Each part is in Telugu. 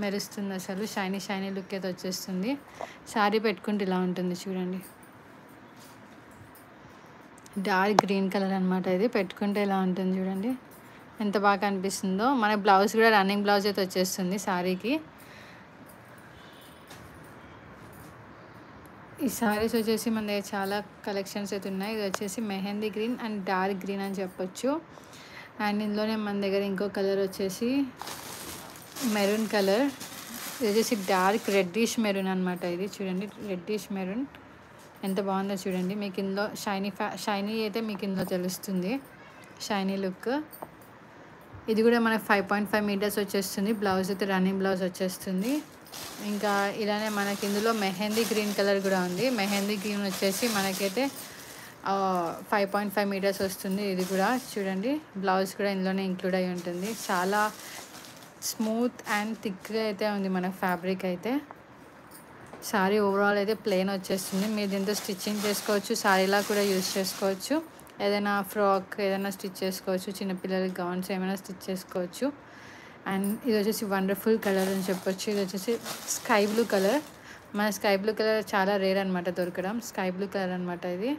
మెరుస్తుంది, అసలు షైనీ షైనీ లుక్ అయితే వచ్చేస్తుంది. శారీ పెట్టుకుంటే ఇలా ఉంటుంది చూడండి. డార్క్ గ్రీన్ కలర్ అనమాట. ఇది పెట్టుకుంటే ఇలా ఉంటుంది చూడండి, ఎంత బాగా కనిపిస్తుందో. మన బ్లౌజ్ కూడా రన్నింగ్ బ్లౌజ్ అయితే వచ్చేస్తుంది శారీకి. ఈ సారీస్ వచ్చేసి మన దగ్గర చాలా కలెక్షన్స్ అయితే ఉన్నాయి. ఇది వచ్చేసి mehndi green and dark green అని చెప్పొచ్చు. అండ్ ఇందులోనే మన దగ్గర ఇంకో కలర్ వచ్చేసి మెరూన్ కలర్. ఇది వచ్చేసి డార్క్ రెడ్డిష్ మెరూన్ అనమాట. ఇది చూడండి, రెడ్డిష్ మెరూన్ ఎంత బాగుందో చూడండి. మీకు ఇందులో షైనీ అయితే మీకు ఇందులో తెలుస్తుంది, షైనీ లుక్. ఇది కూడా మనకు 5.5 మీటర్స్ వచ్చేస్తుంది. బ్లౌజ్ అయితే రన్నింగ్ బ్లౌజ్ వచ్చేస్తుంది. ఇంకా ఇలానే మనకి ఇందులో మెహందీ గ్రీన్ కలర్ కూడా ఉంది. మెహందీ గ్రీన్ వచ్చేసి మనకైతే 5.5 మీటర్స్ వస్తుంది. ఇది కూడా చూడండి, బ్లౌజ్ కూడా ఇందులోనే ఇంక్లూడ్ అయి ఉంటుంది. చాలా స్మూత్ అండ్ థిక్గా అయితే ఉంది మనకు ఫ్యాబ్రిక్ అయితే. శారీ ఓవరాల్ అయితే ప్లెయిన్ వచ్చేస్తుంది. మీరు దీంతో స్టిచ్చింగ్ చేసుకోవచ్చు, శారీలా కూడా యూజ్ చేసుకోవచ్చు. ఏదైనా ఫ్రాక్ ఏదైనా స్టిచ్ చేసుకోవచ్చు, చిన్నపిల్లలకి గౌన్స్ ఏమైనా స్టిచ్ చేసుకోవచ్చు. అండ్ ఇది వచ్చేసి వండర్ఫుల్ కలర్ అని చెప్పొచ్చు. ఇది వచ్చేసి స్కై బ్లూ కలర్. మన స్కై బ్లూ కలర్ చాలా రేర్ అనమాట దొరకడం. స్కై బ్లూ కలర్ అనమాట ఇది.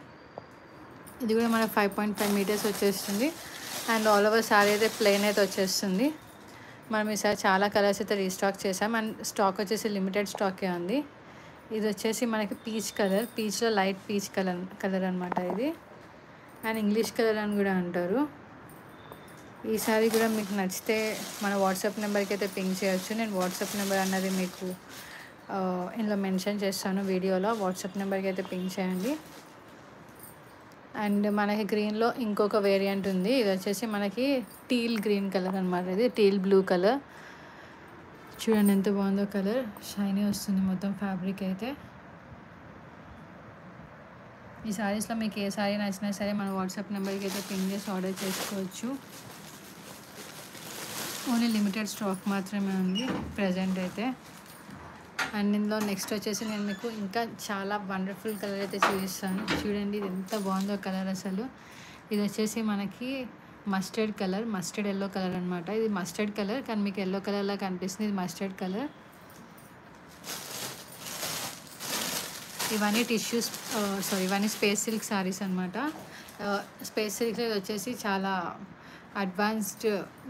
ఇది కూడా మన 5.5 మీటర్స్ వచ్చేస్తుంది. అండ్ ఆల్ ఓవర్ శారీ అయితే ప్లెయిన్ అయితే వచ్చేస్తుంది. మనం ఈసారి చాలా కలర్స్ అయితే రీస్టాక్ చేసాం. అండ్ స్టాక్ వచ్చేసి లిమిటెడ్ స్టాకే ఉంది. ఇది వచ్చేసి మనకి పీచ్ కలర్, పీచ్లో లైట్ పీచ్ కలర్ అనమాట ఇది. అండ్ ఇంగ్లీష్ కలర్ అని కూడా అంటారు. ఈ సారీ కూడా మీకు నచ్చితే మన వాట్సాప్ నెంబర్కి అయితే పింక్ చేయొచ్చు. నేను వాట్సాప్ నెంబర్ అన్నది మీకు ఇందులో మెన్షన్ చేస్తాను వీడియోలో. వాట్సాప్ నెంబర్కి అయితే పింక్ చేయండి. అండ్ మనకి గ్రీన్లో ఇంకొక వేరియంట్ ఉంది. ఇది వచ్చేసి మనకి టీల్ గ్రీన్ కలర్ అనమాట. ఇది టీల్ బ్లూ కలర్. చూడండి ఎంత బాగుందో కలర్, షైనీ వస్తుంది మొత్తం ఫ్యాబ్రిక్ అయితే. ఈ శారీస్లో మీకు ఏ శారీ నచ్చినా సరే మన వాట్సాప్ నెంబర్కి అయితే పింక్ చేసి ఆర్డర్ చేసుకోవచ్చు. ఓన్లీ లిమిటెడ్ స్టాక్ మాత్రమే ఉంది ప్రజెంట్ అయితే. అండ్ ఇందులో నెక్స్ట్ వచ్చేసి నేను మీకు ఇంకా చాలా వండర్ఫుల్ కలర్ అయితే చూపిస్తాను. చూడండి ఇది ఎంత బాగుందో కలర్ అసలు. ఇది వచ్చేసి మనకి mustard colour, mustard yellow colour అనమాట. ఇది మస్టర్డ్ కలర్ కానీ మీకు ఎల్లో కలర్లా కనిపిస్తుంది. ఇది మస్టర్డ్ కలర్. ఇవన్నీ ఇవన్నీ స్పేస్ సిల్క్ శారీస్ అనమాట. స్పేస్ సిల్క్లో ఇది వచ్చేసి చాలా అడ్వాన్స్డ్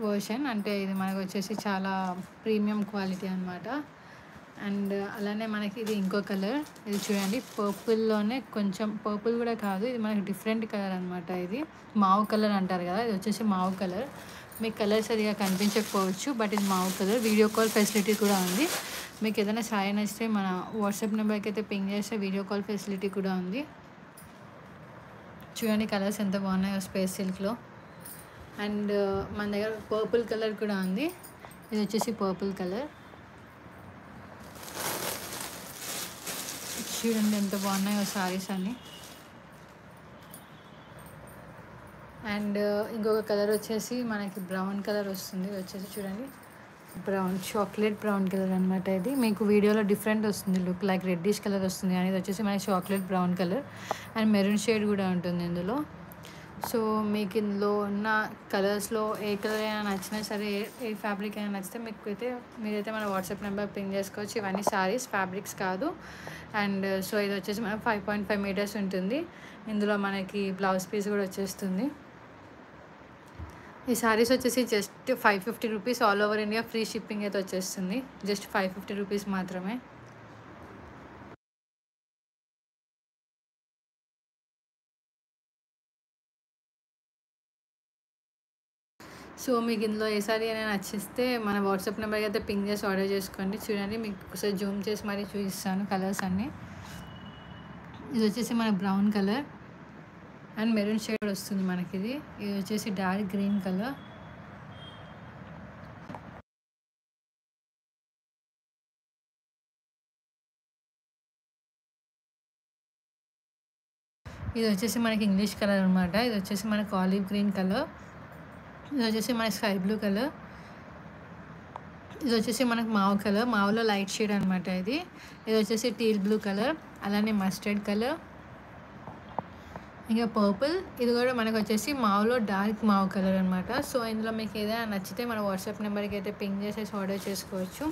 వర్షన్, అంటే ఇది మనకు వచ్చేసి చాలా ప్రీమియం క్వాలిటీ అనమాట. అండ్ అలానే మనకి ఇది ఇంకో కలర్. ఇది చూడండి, పర్పుల్లోనే కొంచెం పర్పుల్ కూడా కాదు, ఇది మనకి డిఫరెంట్ కలర్ అనమాట. ఇది మావు కలర్ అంటారు కదా, ఇది వచ్చేసి మావు కలర్. మీకు కలర్ సరిగా కనిపించకపోవచ్చు, బట్ ఇది మావు కలర్. వీడియో కాల్ ఫెసిలిటీ కూడా ఉంది. మీకు ఏదైనా సారీ నచ్చితే మన వాట్సాప్ నెంబర్కి అయితే పింక్ చేస్తే వీడియో కాల్ ఫెసిలిటీ కూడా ఉంది. చూడండి కలర్స్ ఎంత బాగున్నాయో స్పేస్ సిల్క్లో. అండ్ మన దగ్గర పర్పుల్ కలర్ కూడా ఉంది. ఇది వచ్చేసి పర్పుల్ కలర్. చూడండి ఎంత బాగున్నాయో సారీస్ అన్నీ. అండ్ ఇంకొక కలర్ వచ్చేసి మనకి బ్రౌన్ కలర్ వస్తుంది. ఇది వచ్చేసి చూడండి బ్రౌన్, చాక్లెట్ బ్రౌన్ కలర్ అనమాట. ఇది మీకు వీడియోలో డిఫరెంట్ వస్తుంది లుక్, లైక్ రెడ్డిష్ కలర్ వస్తుంది కానీ ఇది వచ్చేసి మనకి chocolate brown colour. And maroon shade కూడా ఉంటుంది ఇందులో. సో మీకు ఇందులో ఉన్న కలర్స్లో ఏ కలర్ అయినా నచ్చినా సరే, ఏ ఫ్యాబ్రిక్ అయినా నచ్చితే మీరైతే మన వాట్సాప్ నెంబర్ పింక్ చేసుకోవచ్చు. ఇవన్నీ సారీస్, ఫ్యాబ్రిక్స్ కాదు. అండ్ సో ఇది వచ్చేసి మనకు 5.5 మీటర్స్ ఉంటుంది. ఇందులో మనకి బ్లౌజ్ పీస్ కూడా వచ్చేస్తుంది. ఈ సారీస్ వచ్చేసి just 550 rupees, all over India free shipping అయితే వచ్చేస్తుంది. జస్ట్ 550 రూపీస్ మాత్రమే. సో మీకు ఇందులో ఏ సారీ అయినా నచ్చిస్తే మన వాట్సాప్ నెంబర్కి అయితే పింక్ చేసి ఆర్డర్ చేసుకోండి. చూడండి మీకు ఒకసారి జూమ్ చేసి మరీ చూపిస్తాను కలర్స్ అన్నీ. ఇది వచ్చేసి మన brown colour and maroon shade వస్తుంది మనకి. ఇది వచ్చేసి డార్క్ గ్రీన్ కలర్. ఇది వచ్చేసి మనకి ఇంగ్లీష్ కలర్ అనమాట. ఇది వచ్చేసి మనకి ఆలివ్ గ్రీన్ కలర్. ఇది వచ్చేసి మనకి స్కై బ్లూ కలర్. ఇది వచ్చేసి మనకి మావు కలర్, మావులో లైట్ షేడ్ అనమాట. ఇది వచ్చేసి టీల్ బ్లూ కలర్, అలానే మస్టర్డ్ కలర్, ఇంకా పర్పుల్. ఇది కూడా మనకు వచ్చేసి మావులో డార్క్ మావు కలర్ అనమాట. సో ఇందులో మీకు ఏదైనా నచ్చితే మన వాట్సాప్ నెంబర్కి అయితే పింక్ చేసేసి ఆర్డర్ చేసుకోవచ్చు.